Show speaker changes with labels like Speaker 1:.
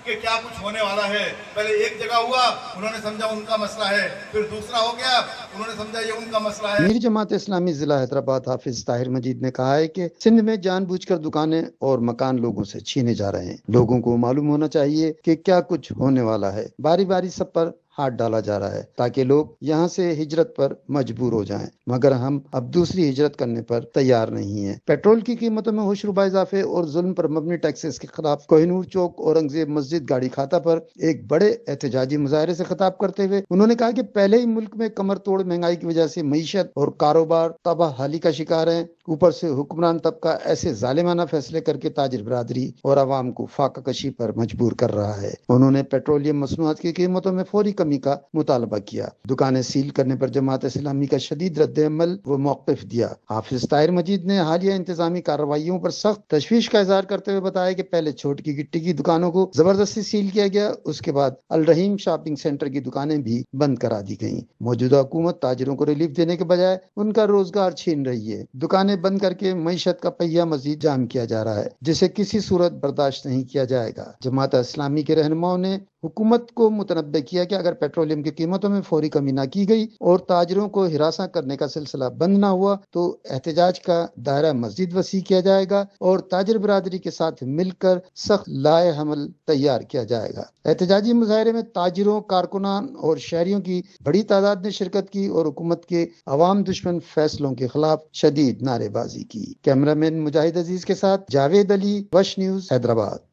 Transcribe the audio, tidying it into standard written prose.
Speaker 1: کہ کیا کچھ ہونے والا ہے. پہلے ایک جگہ ہوا, انہوں نے سمجھا ان کا مسئلہ ہے, پھر دوسرا ہو گیا, انہوں نے سمجھا یہ ان کا مسئلہ ہے.
Speaker 2: امیر جماعت اسلامی ضلع حیدرآباد حافظ طاہر مجید نے کہا ہے کہ سندھ میں جان بوجھ کر دکانیں اور مکان لوگوں سے چھینے جا رہے ہیں. لوگوں کو معلوم ہونا چاہیے کہ کیا کچھ ہونے والا ہے. باری باری سب پر ہاتھ ڈالا جا رہا ہے تاکہ لوگ یہاں سے ہجرت پر مجبور ہو جائیں، مگر ہم اب دوسری ہجرت کرنے پر تیار نہیں ہیں. پیٹرول کی قیمتوں میں ہوشربا اضافے اور ظلم پر مبنی ٹیکسز کے خلاف کوہ نور چوک اورنگزیب مسجد گاڑی کھاتا پر ایک بڑے احتجاجی مظاہرے سے خطاب کرتے ہوئے انہوں نے کہا کہ پہلے ہی ملک میں کمر توڑ مہنگائی کی وجہ سے معیشت اور کاروبار تباہ حالی کا شکار ہیں، اوپر سے حکمران طبقہ ایسے ظالمانہ فیصلے کر کے تاجر برادری اور عوام کو فاقہ کشی پر مجبور کر رہا ہے. انہوں نے پیٹرولیم مصنوعات کی قیمتوں میں فوری کمی کا مطالبہ کیا. دکانیں سیل کرنے پر جماعت اسلامی کا شدید رد عمل و موقف دیا. حافظ طاہر مجید نے حالیہ انتظامی کارروائیوں پر سخت تشویش کا اظہار کرتے ہوئے بتایا کہ پہلے چھوٹ کی گٹی کی دکانوں کو زبردستی سیل کیا گیا، اس کے بعد الرحیم شاپنگ سینٹر کی دکانیں بھی بند کرا دی گئیں. موجودہ حکومت تاجروں کو ریلیف دینے کے بجائے ان کا روزگار چھین رہی ہے. دکانیں بند کر کے معیشت کا پہیہ مزید جام کیا جا رہا ہے، جسے کسی صورت برداشت نہیں کیا جائے گا. جماعت اسلامی کے رہنماؤں نے حکومت کو متنبہ کیا کہ اگر پیٹرولیم کی قیمتوں میں فوری کمی نہ کی گئی اور تاجروں کو ہراساں کرنے کا سلسلہ بند نہ ہوا تو احتجاج کا دائرہ مزید وسیع کیا جائے گا اور تاجر برادری کے ساتھ مل کر سخت لائحہ حمل تیار کیا جائے گا. احتجاجی مظاہرے میں تاجروں، کارکنان اور شہریوں کی بڑی تعداد نے شرکت کی اور حکومت کے عوام دشمن فیصلوں کے خلاف شدید نعرے بازی کی. کیمرہ مین مجاہد عزیز کے ساتھ جاوید علی، وش نیوز، حیدرآباد.